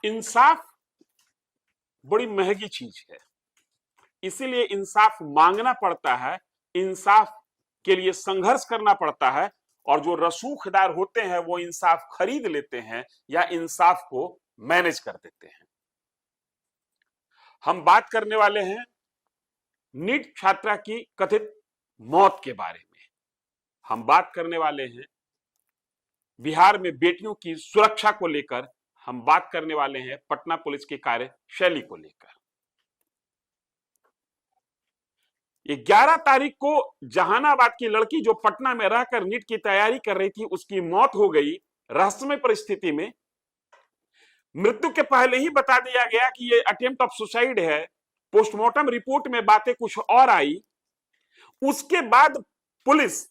इंसाफ बड़ी महंगी चीज है, इसीलिए इंसाफ मांगना पड़ता है, इंसाफ के लिए संघर्ष करना पड़ता है, और जो रसूखदार होते हैं वो इंसाफ खरीद लेते हैं या इंसाफ को मैनेज कर देते हैं। हम बात करने वाले हैं नीट छात्रा की कथित मौत के बारे में। हम बात करने वाले हैं बिहार में बेटियों की सुरक्षा को लेकर, हम बात करने वाले हैं पटना पुलिस की कार्यशैली को लेकर। 11 तारीख को जहानाबाद की लड़की जो पटना में रहकर नीट की तैयारी कर रही थी, उसकी मौत हो गई रहस्यमय परिस्थिति में। मृत्यु के पहले ही बता दिया गया कि ये अटेम्प्ट ऑफ सुसाइड है। पोस्टमार्टम रिपोर्ट में बातें कुछ और आई। उसके बाद पुलिस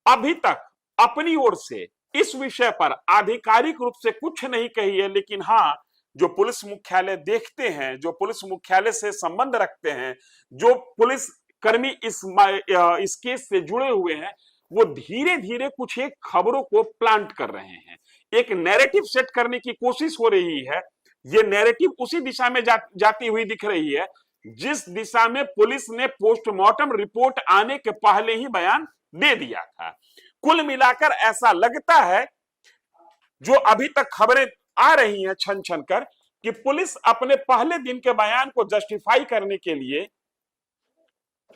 अभी तक अपनी ओर से इस विषय पर आधिकारिक रूप से कुछ नहीं कही है, लेकिन हाँ, जो पुलिस मुख्यालय देखते हैं, जो पुलिस मुख्यालय से संबंध रखते हैं, जो पुलिस कर्मी इस केस से जुड़े हुए हैं, वो धीरे धीरे कुछ एक खबरों को प्लांट कर रहे हैं। एक नैरेटिव सेट करने की कोशिश हो रही है। ये नैरेटिव उसी दिशा में जाती हुई दिख रही है जिस दिशा में पुलिस ने पोस्टमार्टम रिपोर्ट आने के पहले ही बयान दे दिया था। कुल मिलाकर ऐसा लगता है, जो अभी तक खबरें आ रही हैं छन छन कर, कि पुलिस अपने पहले दिन के बयान को जस्टिफाई करने के लिए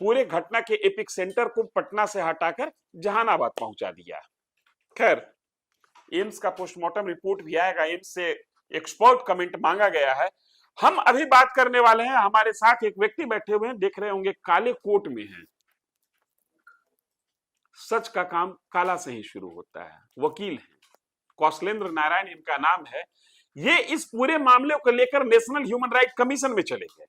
पूरे घटना के एपिक सेंटर को पटना से हटाकर जहानाबाद पहुंचा दिया। खैर, एम्स का पोस्टमार्टम रिपोर्ट भी आएगा, एम्स से एक्सपर्ट कमेंट मांगा गया है। हम अभी बात करने वाले हैं, हमारे साथ एक व्यक्ति बैठे हुए हैं, देख रहे होंगे काले कोट में हैं। सच का काम काला से ही शुरू होता है। वकील हैं, कौशलेंद्र नारायण इनका नाम है। ये इस पूरे मामले को लेकर नेशनल ह्यूमन राइट कमीशन में चले गए,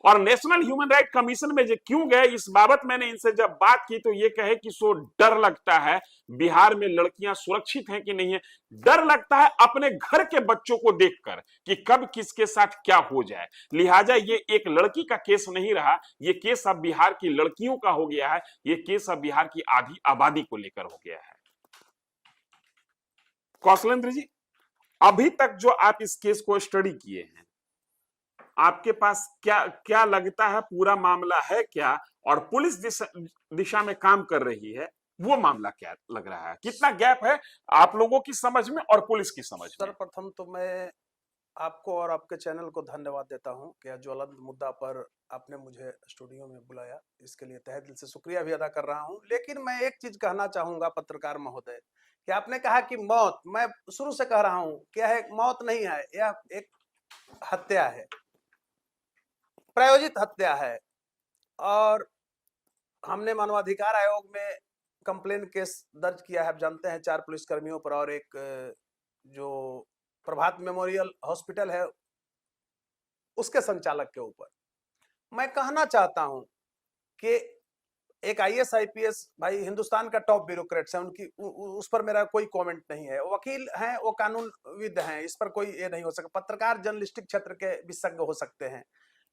और नेशनल ह्यूमन राइट कमीशन में जो क्यों गए, इस बाबत मैंने इनसे जब बात की तो ये कहे कि सो डर लगता है, बिहार में लड़कियां सुरक्षित हैं कि नहीं है। डर लगता है अपने घर के बच्चों को देखकर कि कब किसके साथ क्या हो जाए। लिहाजा ये एक लड़की का केस नहीं रहा, ये केस अब बिहार की लड़कियों का हो गया है, ये केस अब बिहार की आधी आबादी को लेकर हो गया है। कौशलेंद्र जी, अभी तक जो आप इस केस को स्टडी किए हैं, आपके पास क्या क्या लगता है, पूरा मामला है क्या, और पुलिस दिशा में काम कर रही है, वो मामला क्या लग रहा है? कितना गैप है आप लोगों की समझ में और पुलिस की समझ में? सर्वप्रथम तो मैं आपको और आपके चैनल को धन्यवाद देता हूं कि ज्वलंत मुद्दा पर आपने मुझे स्टूडियो में बुलाया, इसके लिए तहे दिल से शुक्रिया भी अदा कर रहा हूं। लेकिन मैं एक चीज कहना चाहूंगा पत्रकार महोदय, कि आपने कहा कि मौत, मैं शुरू से कह रहा हूं क्या है, मौत नहीं है, यह एक हत्या है, प्रायोजित हत्या है। और हमने मानवाधिकार आयोग में कंप्लेन केस दर्ज किया है, आप जानते हैं, 4 पुलिसकर्मियों पर और एक जो प्रभात मेमोरियल हॉस्पिटल है उसके संचालक के ऊपर। मैं कहना चाहता हूं कि एक आईएएस आईपीएस भाई हिंदुस्तान का टॉप ब्यूरोक्रेट्स है, उनकी उस पर मेरा कोई कमेंट नहीं है। वकील हैं, वो कानूनविद हैं, इस पर कोई ये नहीं हो सकता। पत्रकार जर्नलिस्टिक क्षेत्र के विशेषज्ञ हो सकते हैं,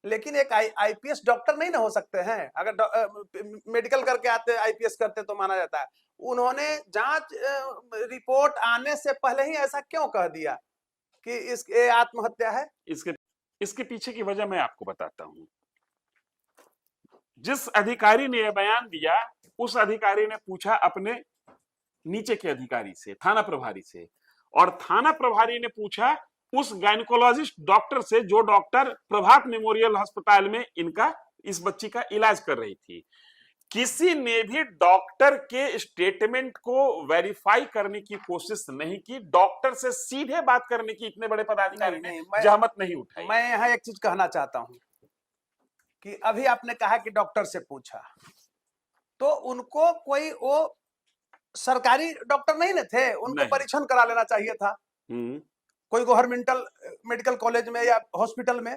लेकिन एक आईपीएस डॉक्टर नहीं ना हो सकते हैं। अगर मेडिकल करके आते आईपीएस करते तो माना जाता है। उन्होंने जांच रिपोर्ट आने से पहले ही ऐसा क्यों कह दिया कि ये आत्महत्या है? इसके पीछे की वजह मैं आपको बताता हूं। जिस अधिकारी ने यह बयान दिया, उस अधिकारी ने पूछा अपने नीचे के अधिकारी से, थाना प्रभारी से, और थाना प्रभारी ने पूछा उस गायनेकोलॉजिस्ट डॉक्टर से जो डॉक्टर प्रभात मेमोरियल अस्पताल में इस बच्ची का इलाज कर रही थी। किसी ने भी डॉक्टर के स्टेटमेंट को वेरीफाई करने की कोशिश नहीं की। डॉक्टर से सीधे बात करने की इतने बड़े पदाधिकारी ने जहमत नहीं उठाई। मैं यहाँ एक चीज कहना चाहता हूं कि अभी आपने कहा कि डॉक्टर से पूछा, तो उनको कोई वो सरकारी डॉक्टर नहीं थे, उनको परीक्षण करा लेना चाहिए था कोई गवर्नमेंटल मेडिकल कॉलेज में या हॉस्पिटल में।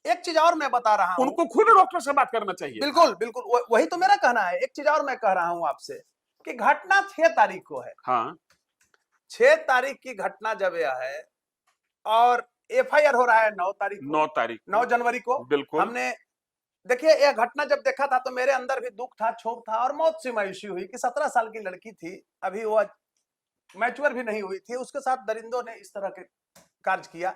एक चीज और मैं बता रहा हूं, उनको खुद डॉक्टर से बात करना चाहिए। बिल्कुल बिल्कुल, वही तो मेरा कहना है। एक चीज और मैं कह रहा हूं आपसे कि घटना 6 तारीख को है। हाँ, 6 तारीख की घटना जब यह है और एफआईआर हो रहा है 9 जनवरी को। बिल्कुल। हमने देखिए, यह घटना जब देखा था तो मेरे अंदर भी दुख था, क्षोभ था और मौत से मायूसी हुई कि 17 साल की लड़की थी, अभी वो मैच्योर भी नहीं हुई थी, उसके साथ दरिंदों ने इस तरह के कार्य किया।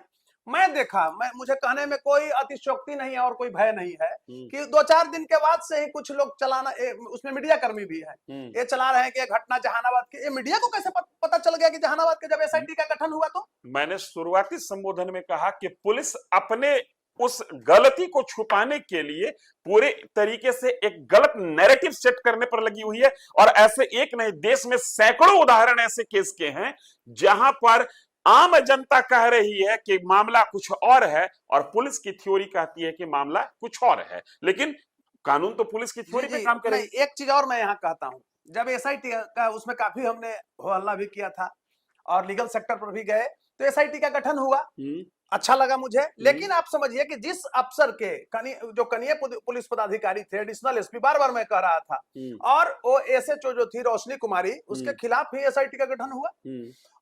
मैं देखा, मुझे कहने में कोई अतिशयोक्ति नहीं है और कोई भय नहीं है हम्म। कि 2-4 दिन के बाद से ही कुछ लोग चलाना, उसमें मीडिया कर्मी भी है, ये चला रहे हैं कि ये घटना जहानाबाद की। ये मीडिया को कैसे पता चल गया कि जहानाबाद के जब एसआईटी का गठन हुआ? तो मैंने शुरुआती संबोधन में कहा कि पुलिस अपने उस गलती को छुपाने के लिए पूरे तरीके से एक गलत नैरेटिव सेट करने पर लगी हुई है। और ऐसे एक नहीं, देश में सैकड़ों उदाहरण ऐसे केस के हैं जहां पर आम जनता कह रही है कि मामला कुछ और है और पुलिस की थ्योरी कहती है कि मामला कुछ और है, लेकिन कानून तो पुलिस की थ्योरी पे काम करेगा। एक चीज और मैं यहाँ कहता हूँ, जब एसआईटी का उसमें काफी हमने हो हल्ला भी किया था और लीगल सेक्टर पर भी गए, तो एसआईटी का गठन हुआ, अच्छा लगा मुझे। लेकिन आप समझिए कि जिस अफसर के जो कनीय पुलिस पदाधिकारी थे, एडिशनल एसपी, बार बार मैं कह रहा था, और वो एसएचओ जो थी रोशनी कुमारी, उसके खिलाफ ही एसआईटी का गठन हुआ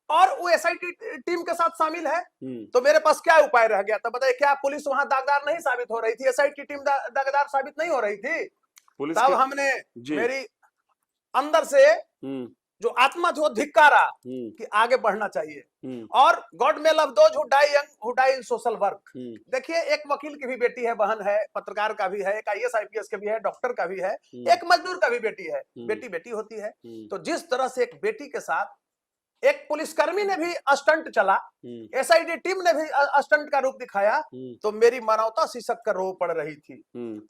और वो एसआईटी टीम के साथ शामिल है। तो मेरे पास क्या उपाय रह गया था? बताइए, क्या पुलिस वहां दागदार नहीं साबित हो रही थी? एसआईटी टीम दागदार साबित नहीं हो रही थी? तब हमने, मेरी अंदर से जो आत्मा जो धिक्कारा कि आगे बढ़ना चाहिए। और God may love those who die young, who die in social work. देखिए, एक वकील की भी बेटी है, बहन है, पत्रकार का भी है, एक आईएएस आईपीएस का भी है, डॉक्टर का भी है, एक मजदूर का भी बेटी है, बेटी बेटी होती है। तो जिस तरह से एक बेटी के साथ एक पुलिसकर्मी ने भी स्टंट चला, एसआईटी टीम ने भी स्टंट का रूप दिखाया, तो मेरी मानवता शीर्षक कर रो पड़ रही थी।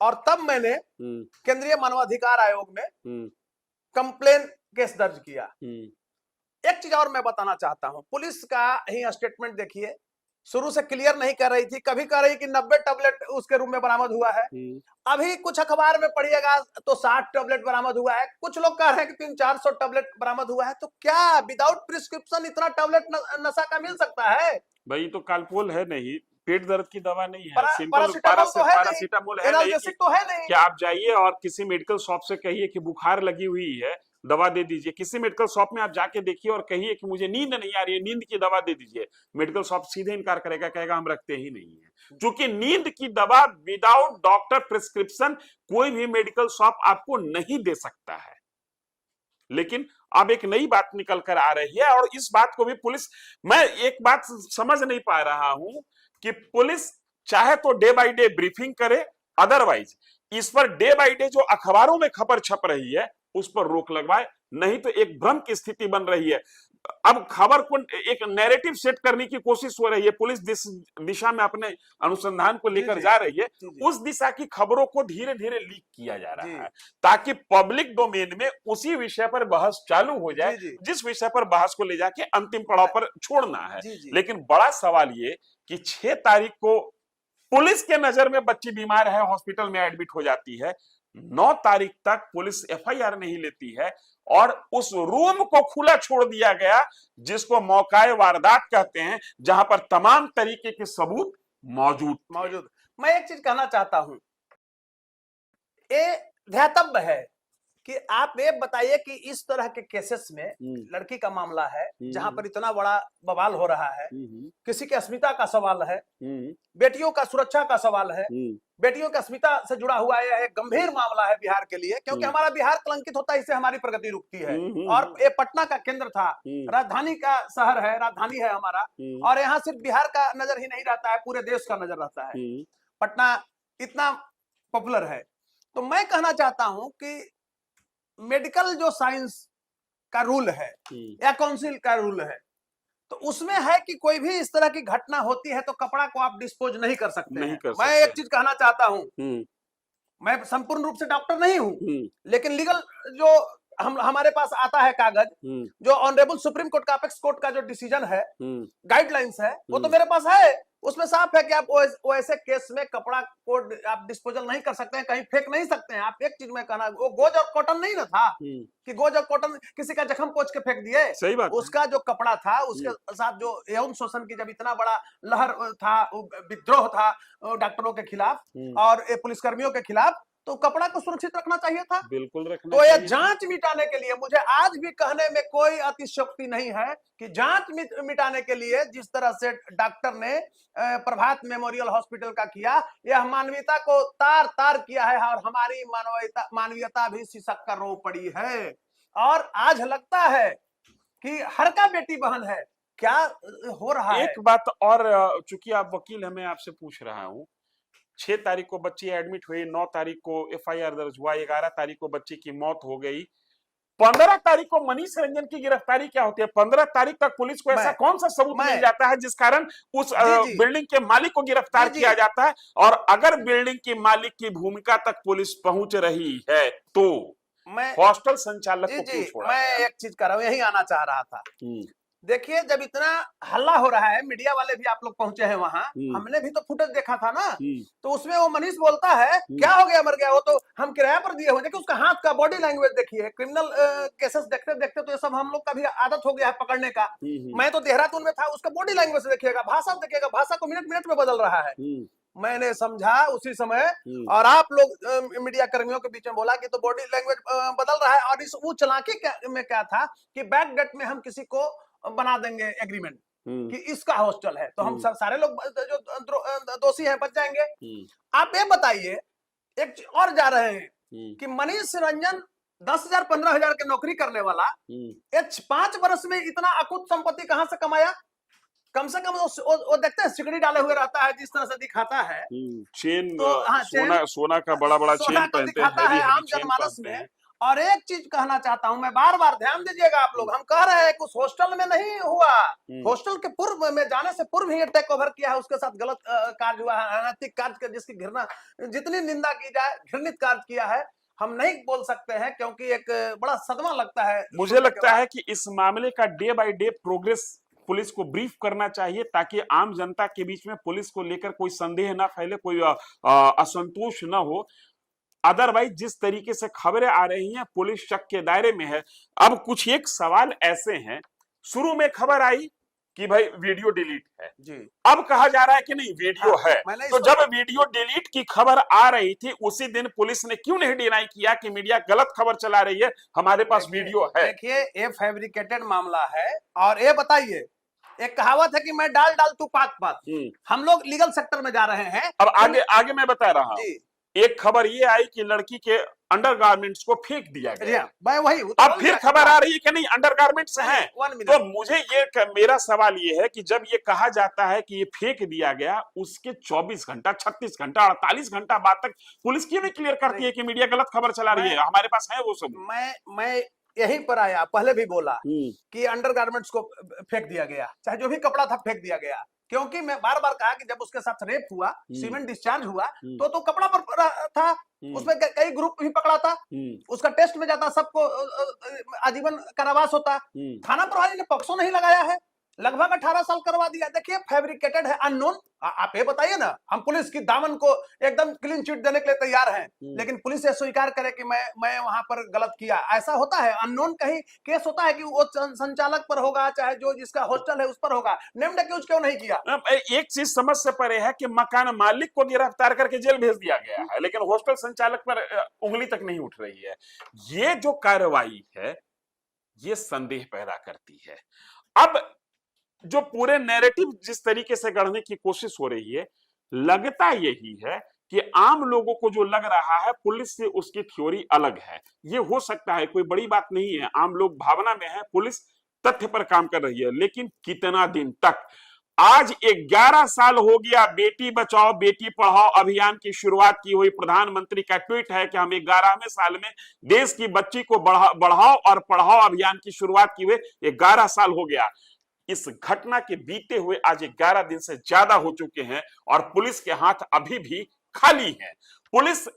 और तब मैंने केंद्रीय मानवाधिकार आयोग में कंप्लेन केस दर्ज किया। एक चीज और मैं बताना चाहता हूं, पुलिस का ही स्टेटमेंट देखिए, शुरू से क्लियर नहीं कर रही थी, कभी कह रही कि 90 टैबलेट उसके रूम में बरामद हुआ है, अभी कुछ अखबार में पढ़िएगा तो 60 टैबलेट बरामद हुआ है, कुछ लोग कह रहे हैं कि 300-400 टैबलेट बरामद हुआ है। तो क्या विदाउट प्रिस्क्रिप्शन इतना टैबलेट नशा का मिल सकता है? भाई तो कालपोल है नहीं, पेट दर्द की दवा नहीं है, सिंपल पैरासीटामोल है नहीं, तो है नहीं। कि आप जाइए और किसी मेडिकल शॉप से कहिए कि बुखार लगी हुई है, दवा दे दीजिए। किसी मेडिकल शॉप में आप जाके देखिए और कहिए कि मुझे नींद नहीं आ रही है, नींद की दवा दे दीजिए, मेडिकल शॉप सीधे इनकार करेगा, कहेगा हम रखते ही नहीं है। क्योंकि नींद की दवा विदाउट डॉक्टर प्रिस्क्रिप्शन कोई भी मेडिकल शॉप आपको नहीं दे सकता है। लेकिन अब एक नई बात निकल कर आ रही है और इस बात को भी पुलिस, मैं एक बात समझ नहीं पा रहा हूं कि पुलिस चाहे तो डे बाय डे ब्रीफिंग करे, अदरवाइज इस पर डे बाय डे जो अखबारों में खबर छप रही है उस पर रोक लगवाए, नहीं तो एक भ्रम की स्थिति बन रही है। अब खबर को एक नैरेटिव सेट करने की कोशिश हो रही है, पुलिस जिस दिशा में अपने अनुसंधान को लेकर जा रही है उस दिशा की खबरों को धीरे धीरे लीक किया जा रहा है ताकि पब्लिक डोमेन में उसी विषय पर बहस चालू हो जाए जिस विषय पर बहस को ले जाके अंतिम पड़ाव पर छोड़ना है। लेकिन बड़ा सवाल ये कि 6 तारीख को पुलिस के नजर में बच्ची बीमार है, हॉस्पिटल में एडमिट हो जाती है, 9 तारीख तक पुलिस एफआईआर नहीं लेती है और उस रूम को खुला छोड़ दिया गया जिसको मौकाए वारदात कहते हैं, जहां पर तमाम तरीके के सबूत मौजूद। मैं एक चीज कहना चाहता हूं, ये ध्यातव्य है कि आप ये बताइए कि इस तरह के केसेस में लड़की का मामला है जहां पर इतना बड़ा बवाल हो रहा है, किसी की अस्मिता का सवाल है, बेटियों का सुरक्षा का सवाल है, बेटियों की अस्मिता से जुड़ा हुआ यह एक गंभीर मामला है बिहार के लिए, क्योंकि हमारा बिहार कलंकित होता है, इससे हमारी प्रगति रुकती है। और ये पटना का केंद्र था, राजधानी का शहर है, राजधानी है हमारा, और यहाँ सिर्फ बिहार का नजर ही नहीं रहता है, पूरे देश का नजर रहता है। पटना इतना पॉपुलर है। तो मैं कहना चाहता हूं कि मेडिकल जो साइंस का रूल है या काउंसिल का रूल है, तो उसमें है कि कोई भी इस तरह की घटना होती है तो कपड़ा को आप डिस्पोज नहीं कर सकते मैं एक चीज कहना चाहता हूं, मैं संपूर्ण रूप से डॉक्टर नहीं हूं, लेकिन लीगल जो हमारे पास आता है कागज, जो ऑनरेबल सुप्रीम कोर्ट का अपेक्स कोर्ट का जो डिसीजन है, गाइडलाइंस है, वो तो मेरे पास है। उसमें साफ है कि आप ऐसे केस में कपड़ा को आप डिस्पोजल नहीं कर सकते हैं, कहीं फेंक नहीं सकते हैं आप। एक चीज में कहना, वो गोज और कॉटन नहीं ना था कि गोज और कॉटन किसी का जख्म पोंछ के फेंक दिए। सही बात। उसका जो कपड़ा था, उसके साथ जो यौन शोषण की जब इतना बड़ा लहर था, विद्रोह था डॉक्टरों के खिलाफ और पुलिसकर्मियों के खिलाफ, तो कपड़ा को सुरक्षित रखना चाहिए था, बिल्कुल रखना तो यह जांच मिटाने के लिए, मुझे आज भी कहने में कोई अतिशयोक्ति नहीं है कि जांच मिटाने के लिए जिस तरह से डॉक्टर ने प्रभात मेमोरियल हॉस्पिटल का किया, यह मानवीयता को तार तार किया है और हमारी मानवीयता भी सिसक कर रो पड़ी है। और आज लगता है कि हर का बेटी बहन है, क्या हो रहा है? एक बात और, चूंकि आप वकील हैं, मैं आपसे पूछ रहा हूँ, 6 तारीख को बच्ची एडमिट हुई, 9 तारीख को एफआईआर दर्ज हुआ, 11 तारीख को बच्ची की मौत हो गई, 15 तारीख को मनीष रंजन की गिरफ्तारी क्या होती है? 15 तारीख तक पुलिस को ऐसा कौन सा सबूत मिल जाता है जिस कारण उस बिल्डिंग के मालिक को गिरफ्तार किया जाता है? और अगर बिल्डिंग के मालिक की भूमिका तक पुलिस पहुंच रही है तो मैं हॉस्टल संचालक को क्यों छोड़ा मैं गया? एक चीज कर रहा हूँ, यही आना चाह रहा था। देखिए, जब इतना हल्ला हो रहा है, मीडिया वाले भी आप लोग पहुंचे हैं वहां, हमने भी तो फुटेज देखा था ना, तो उसमें वो मनीष बोलता है क्या हो गया, मर गया, वो तो हम किराया पर दिए हुए। देखिए उसका हाथ का बॉडी लैंग्वेज देखिए, क्रिमिनल केसेस देखते देखते तो ये सब हम लोग का भी आदत हो गया है पकड़ने का। मैं तो देहरादून में था, उसका बॉडी लैंग्वेज देखिएगा, भाषा देखिएगा, भाषा को मिनट मिनट में बदल रहा है। मैंने समझा उसी समय, और आप लोग मीडिया कर्मियों के बीच में बोला कि तो बॉडी लैंग्वेज बदल रहा है, और इस वो चालाकी में क्या था कि बैक डेट में हम किसी को बना देंगे एग्रीमेंट कि इसका हॉस्टल है, तो हम सारे लोग जो दोषी हैं बच जाएंगे। आप ये बताइए, एक और जा रहे हैं कि मनीष रंजन 10,000 15,000 की नौकरी करने वाला 5 वर्ष में इतना अकुत संपत्ति कहां से कमाया? कम से कम वो देखते हैं सिकड़ी डाले हुए रहता है, जिस तरह से दिखाता है, चेन, तो सोना का बड़ा चेन पहनते हैं आम जनमानस में। और एक चीज कहना चाहता हूं मैं, बार बार ध्यान दीजिएगा आप लोग, हम कह रहे हैं कि उस हॉस्टल में नहीं हुआ, हॉस्टल के पूर्व में जाने से पूर्व ही टेक ओवर किया है, उसके साथ गलत कार्य हुआ है, अनैतिक कार्य जिसकी घृणा, जितनी निंदा की जाए, घृणित कार्य किया है। हम नहीं बोल सकते हैं क्योंकि एक बड़ा सदमा लगता है। मुझे लगता है कि इस मामले का day by day progress police को ब्रीफ करना चाहिए, ताकि आम जनता के बीच में पुलिस को लेकर कोई संदेह ना फैले, कोई असंतोष ना हो। अदरवाइज जिस तरीके से खबरें आ रही हैं, पुलिस शक के दायरे में है। अब कुछ एक सवाल ऐसे हैं, शुरू में खबर आई कि भाई वीडियो डिलीट है जी, अब कहा जा रहा है कि नहीं वीडियो है। तो जब वीडियो डिलीट की खबर आ रही थी, उसी दिन पुलिस ने क्यों नहीं डिनाई किया कि मीडिया गलत खबर चला रही है, हमारे पास वीडियो है? देखिए, ये फैब्रिकेटेड मामला है। और ये बताइए, एक कहावत है कि मैं डाल डाल तू पात पात, हम लोग लीगल सेक्टर में जा रहे हैं। अब आगे मैं बता रहा हूं, एक खबर ये आई कि लड़की के अंडरगारमेंट्स को फेंक दिया गया, वही अब फिर खबर आ रही है कि नहीं अंडरगारमेंट्स हैं। तो मुझे मेरा सवाल ये है कि जब ये कहा जाता है कि ये फेंक दिया गया, उसके 24 घंटा 36 घंटा 48 घंटा बाद तक पुलिस क्यों नहीं क्लियर करती है कि मीडिया गलत खबर चला रही है? हमारे पास है वो सब। मैं यहीं पर आया, पहले भी बोला कि अंडरगारमेंट्स को फेंक दिया गया, चाहे जो भी कपड़ा था फेंक दिया गया, क्योंकि मैं बार बार कहा कि जब उसके साथ रेप हुआ, सीमेंट डिस्चार्ज हुआ, तो कपड़ा पर था, उसमें कई ग्रुप भी पकड़ा था, उसका टेस्ट में जाता, सबको आजीवन कारावास होता। थाना प्रभारी ने पॉक्सो नहीं लगाया है, लगभग 18 साल करवा दिया। देखिए, फैब्रिकेटेड है, अननोन। आप ये बताइए ना, हम पुलिस की दामन को एकदम क्लीन चिट देने के लिए तैयार हैं, लेकिन पुलिस ये स्वीकार करे कि मैं वहां पर गलत किया, ऐसा होता है? अननोन कहीं केस होता है कि वो संचालक पर होगा, चाहे जो जिसका हॉस्टल है उस पर होगा, नेम्ड एक्यूज क्यों नहीं किया? एक चीज समझ से परे है कि मकान मालिक को गिरफ्तार करके जेल भेज दिया गया है, लेकिन हॉस्टल संचालक पर उंगली तक नहीं उठ रही है। ये जो कार्रवाई है, ये संदेह पैदा करती है। अब जो पूरे नैरेटिव जिस तरीके से गढ़ने की कोशिश हो रही है, लगता यही है कि आम लोगों को जो लग रहा है पुलिस से उसकी थ्योरी अलग है। ये हो सकता है, कोई बड़ी बात नहीं है, आम लोग भावना में है, पुलिस तथ्य पर काम कर रही है, लेकिन कितना दिन तक? आज 11 साल हो गया बेटी बचाओ बेटी पढ़ाओ अभियान की शुरुआत की हुई। प्रधानमंत्री का ट्वीट है कि हम 11वें साल में देश की बच्ची को बढ़ाओ और पढ़ाओ अभियान की शुरुआत की हुए 11 साल हो गया। इस घटना के बीते हुए आज 11 दिन से ज्यादा हो चुके हैं और पुलिस के हाथ अभी भी खाली हैं। पुलिस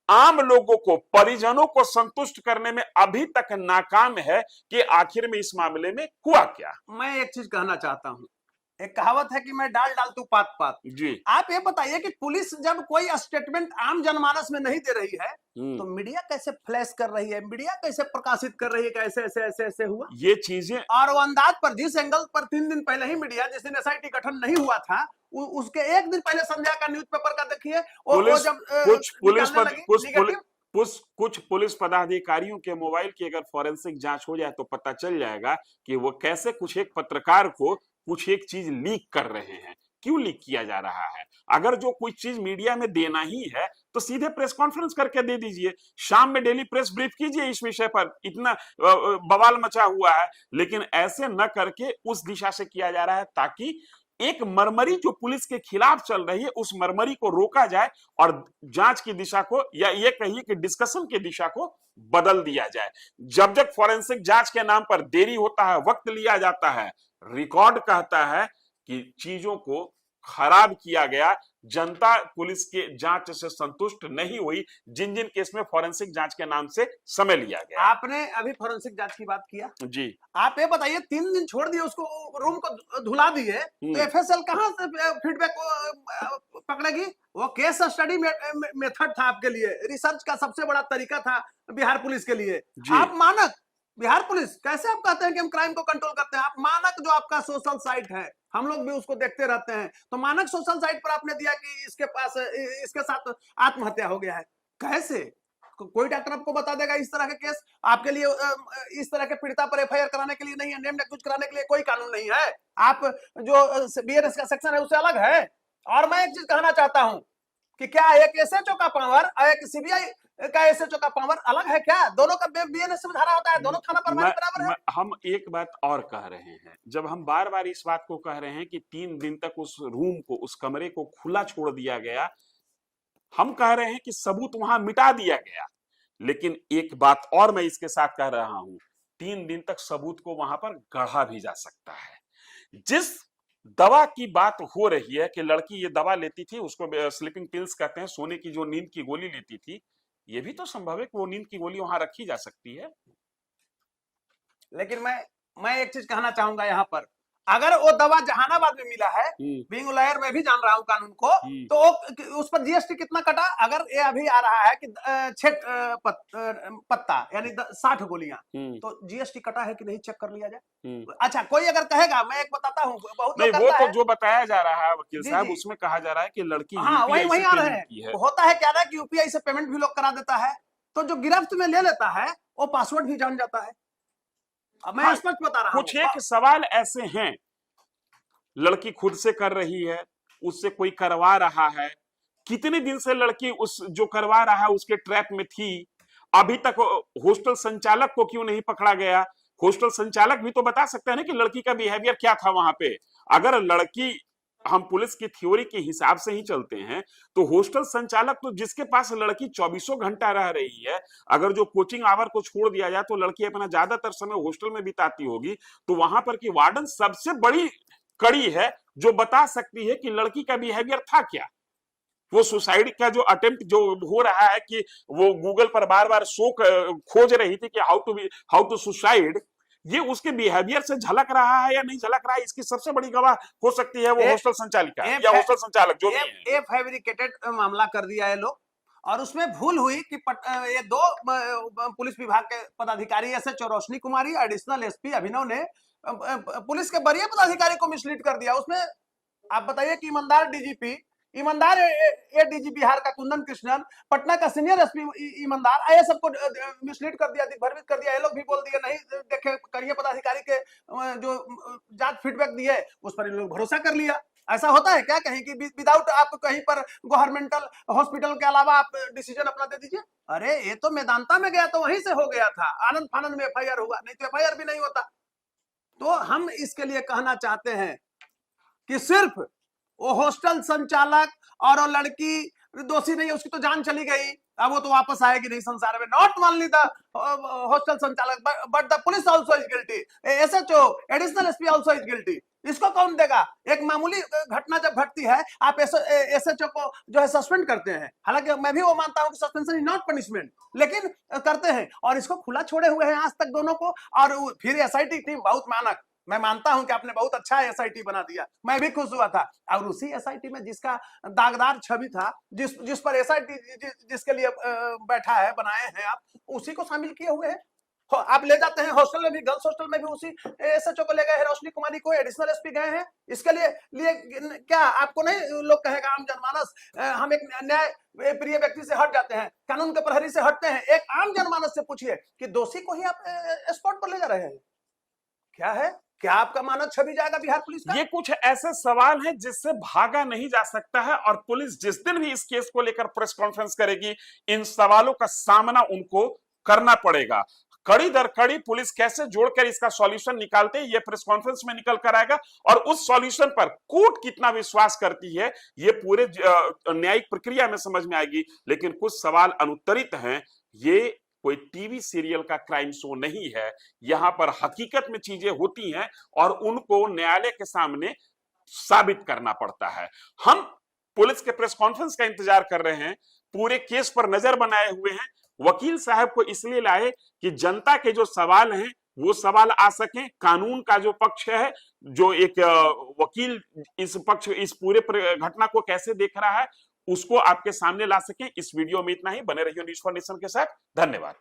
आम लोगों को, परिजनों को संतुष्ट करने में अभी तक नाकाम है कि आखिर में इस मामले में हुआ क्या। मैं एक चीज कहना चाहता हूं, एक कहावत है कि मैं डाल डाल तू पात पात जी। आप ये बताइए कि पुलिस जब कोई स्टेटमेंट आम जनमानस में नहीं दे रही है, तो मीडिया कैसे फ्लैश कर रही है, मीडिया कैसे प्रकाशित कर रही है कि ऐसे ऐसे ऐसे ऐसे हुआ? ये चीजें, और वो अंदाज पर जिस एंगल पर 3 दिन पहले ही मीडिया, जिस दिन एसआईटी गठन नहीं हुआ था, उसके 1 दिन पहले संध्या का न्यूज़पेपर का देखिए, कुछ पुलिस पदाधिकारियों के मोबाइल की अगर फॉरेंसिक जांच हो जाए तो पता चल जाएगा कि वो कैसे कुछ एक पत्रकार को कुछ एक चीज लीक कर रहे हैं, क्यों लीक किया जा रहा है? अगर जो कोई चीज मीडिया में देना ही है तो सीधे प्रेस कॉन्फ्रेंस करके दे दीजिए, शाम में डेली प्रेस ब्रीफ कीजिए इस विषय पर, इतना बवाल मचा हुआ है। लेकिन ऐसे न करके उस दिशा से किया जा रहा है ताकि एक मरमरी जो पुलिस के खिलाफ चल रही है उस मरमरी को रोका जाए और जांच की दिशा को, या ये कहिए कि डिस्कशन की दिशा को बदल दिया जाए। जब जब फॉरेंसिक जांच के नाम पर देरी होता है, वक्त लिया जाता है, रिकॉर्ड कहता है कि चीजों को खराब किया गया, जनता पुलिस के जांच से संतुष्ट नहीं हुई, जिन जिन केस में फॉरेंसिक जांच के नाम से समय लिया गया। आपने अभी फॉरेंसिक जांच की बात किया जी, आप ये बताइए 3 दिन छोड़ दिए उसको, रूम को धुला दिए, तो एफएसएल कहां से फीडबैक पकड़ेगी? वो केस स्टडी मेथड था आपके लिए, रिसर्च का सबसे बड़ा तरीका था बिहार पुलिस के लिए। आप मानक बिहार पुलिस कैसे आप कहते हैं कि हम क्राइम को कंट्रोल करते हैं? आप मानक जो आपका सोशल साइट है, हम लोग भी उसको देखते रहते हैं, तो मानक सोशल साइट पर आपने दिया कि इसके पास इसके साथ आत्महत्या हो गया है। कैसे? कोई डॉक्टर आपको बता देगा इस तरह के केस आपके लिए, इस तरह के पीड़िता पर एफआईआर कराने के लिए नहीं है, नेम एक्यूज कराने के लिए कोई कानून नहीं है। आप जो बीएनएस का सेक्शन है उससे अलग है। और मैं एक चीज कहना चाहता हूं कि क्या एक एसएचओ का पावर और एक सीबीआई का एसएचओ का पावर अलग है क्या? दोनों का बीएनएस में धारा होता है, दोनों थाना प्रभारी बराबर है। हम एक बात और कह रहे हैं, जब हम बार बार इस बात को कह रहे हैं कि 3 दिन तक उस रूम को, उस कमरे को खुला छोड़ दिया गया, हम कह रहे हैं कि सबूत वहां मिटा दिया गया, लेकिन एक बात और मैं इसके साथ कह रहा हूं, 3 दिन तक सबूत को वहां पर गढ़ा भी जा सकता है। जिस दवा की बात हो रही है कि लड़की ये दवा लेती थी, उसको स्लीपिंग पिल्स कहते हैं, सोने की जो नींद की गोली लेती थी, ये भी तो संभव है कि वो नींद की गोली वहां रखी जा सकती है। लेकिन मैं एक चीज कहना चाहूंगा यहाँ पर, अगर वो दवा जहानाबाद में मिला है, बीइंग लॉयर मैं भी जान रहा हूँ कानून को, तो उस पर जीएसटी कितना कटा? अगर ये अभी आ रहा है कि 6 पत्ता यानी 60 गोलियां, तो जीएसटी कटा है कि नहीं चेक कर लिया जाए। अच्छा, कोई अगर कहेगा, मैं एक बताता हूँ, बहुत नहीं, वो तो जो बताया जा रहा है वकील साहब, उसमें कहा जा रहा है कि लड़की वही आ रहे हैं। होता है क्या ना कि यूपीआई से पेमेंट भी लोग करा देता है, तो जो गिरफ्त में ले लेता है वो पासवर्ड भी जान जाता है। मैं स्पष्ट बता रहा हूं, कुछ एक सवाल ऐसे हैं, लड़की खुद से कर रही है, उससे कोई करवा रहा है, कितने दिन से लड़की उस जो करवा रहा है उसके ट्रैप में थी, अभी तक हॉस्टल संचालक को क्यों नहीं पकड़ा गया? हॉस्टल संचालक भी तो बता सकते हैं ना कि लड़की का बिहेवियर क्या था वहां पे। अगर लड़की, हम पुलिस की थ्योरी के हिसाब से ही चलते हैं, तो हॉस्टल संचालक तो जिसके पास लड़की 24 घंटा रह रही है, अगर जो कोचिंग आवर को छोड़ दिया जाए तो लड़की अपना ज्यादातर समय हॉस्टल में बिताती होगी, तो वहां पर की वार्डन सबसे बड़ी कड़ी है जो बता सकती है कि लड़की का बिहेवियर था क्या। वो सुसाइड का जो अटेम्प्ट जो हो रहा है कि वो गूगल पर बार बार खोज रही थी कि हाउ टू सुसाइड, ये उसके बिहेवियर से झलक रहा है या नहीं झलक रहा है, इसकी सबसे बड़ी गवाह हो सकती है वो हॉस्टल संचालिका या हॉस्टल संचालक जो भी है। ये फैब्रिकेटेड मामला कर दिया है लोग, और उसमें भूल हुई कि ये 2 पुलिस विभाग के पदाधिकारी एसएचओ रोशनी कुमारी, एडिशनल एसपी अभिनव ने पुलिस के वरीय पदाधिकारी को मिसलीड कर दिया। उसमें आप बताइए कि ईमानदार डीजीपी, ईमानदार एडीजी बिहार का कुंदन कृष्णन, पटना का सीनियर एसपी ईमानदार, आए सबको मिसलीड कर दिया, भ्रमित कर दिया। ये लोग भी बोल दिए नहीं देखे, करिए पदाधिकारी के जो जांच फीडबैक दिए उस पर इन लोग भरोसा कर लिया। ऐसा होता है क्या कहीं कि विदाउट आप कहीं पर गवर्नमेंटल हॉस्पिटल के अलावा आप डिसीजन अपना दे दीजिए? अरे ये तो मैदानता में गया तो वहीं से हो गया था, आनंद फानंद में एफआईआर हुआ, नहीं तो एफआईआर भी नहीं होता। तो हम इसके लिए कहना चाहते हैं कि सिर्फ वो हॉस्टल संचालक और वो लड़की दोषी नहीं है, उसकी तो जान चली गई, अब वो तो वापस आएगी नहीं संसार में। नॉट ओनली द हॉस्टल संचालक but the police also is guilty, SHO additional SP also is guilty. इसको कौन देगा? एक मामूली घटना जब घटती है आप एसएचओ को जो है सस्पेंड करते हैं, हालांकि मैं भी वो मानता हूं कि सस्पेंशन इज नॉट पनिशमेंट, लेकिन करते हैं, और इसको खुला छोड़े हुए हैं आज तक दोनों को। और फिर एसआईटी टीम बहुत मानक, मैं मानता हूं कि आपने बहुत अच्छा एसआईटी बना दिया, मैं भी खुश हुआ था। और उसी एसआईटी में जिसका दागदार छवि था, जिस पर एसआईटी जिसके लिए बैठा है, बनाए हैं आप, उसी को शामिल किए हुए हैं। आप ले जाते हैं हॉस्टल में भी, गर्ल्स हॉस्टल में भी उसी एसएचओ को ले गए हैं, रोशनी कुमारी को, एडिशनल एसपी गए हैं। इसके लिए क्या आपको नहीं लोग कहेगा आम जनमानस, हम एक न्याय प्रिय व्यक्ति से हट जाते हैं, कानून के प्रहरी से हटते हैं, एक आम जनमानस से पूछिए कि दोषी को ही आप स्पॉट पर ले जा रहे हैं, क्या है? क्या आपका मानव छवि जाएगा बिहार पुलिस का? ये कुछ ऐसे सवाल हैं जिससे भागा नहीं जा सकता है, और पुलिस जिस दिन भी इस केस को लेकर प्रेस कॉन्फ्रेंस करेगी, इन सवालों का सामना उनको करना पड़ेगा। कड़ी दर कड़ी पुलिस कैसे जोड़कर इसका सॉल्यूशन निकालते हैं, ये प्रेस कॉन्फ्रेंस में निकल कर आएगा, और उस सॉल्यूशन पर कोर्ट कितना विश्वास करती है ये पूरे न्यायिक प्रक्रिया में समझ में आएगी। लेकिन कुछ सवाल अनुत्तरित हैं। ये कोई टीवी सीरियल का क्राइम शो नहीं है, यहां पर हकीकत में चीजें होती हैं और उनको न्यायालय के सामने साबित करना पड़ता है। हम पुलिस के प्रेस कॉन्फ्रेंस का इंतजार कर रहे हैं, पूरे केस पर नजर बनाए हुए हैं। वकील साहब को इसलिए लाए कि जनता के जो सवाल हैं वो सवाल आ सके, कानून का जो पक्ष है, जो एक वकील इस पूरे घटना को कैसे देख रहा है, उसको आपके सामने ला सके। इस वीडियो में इतना ही। बने रहिए न्यूज़ फॉर नेशन के साथ। धन्यवाद।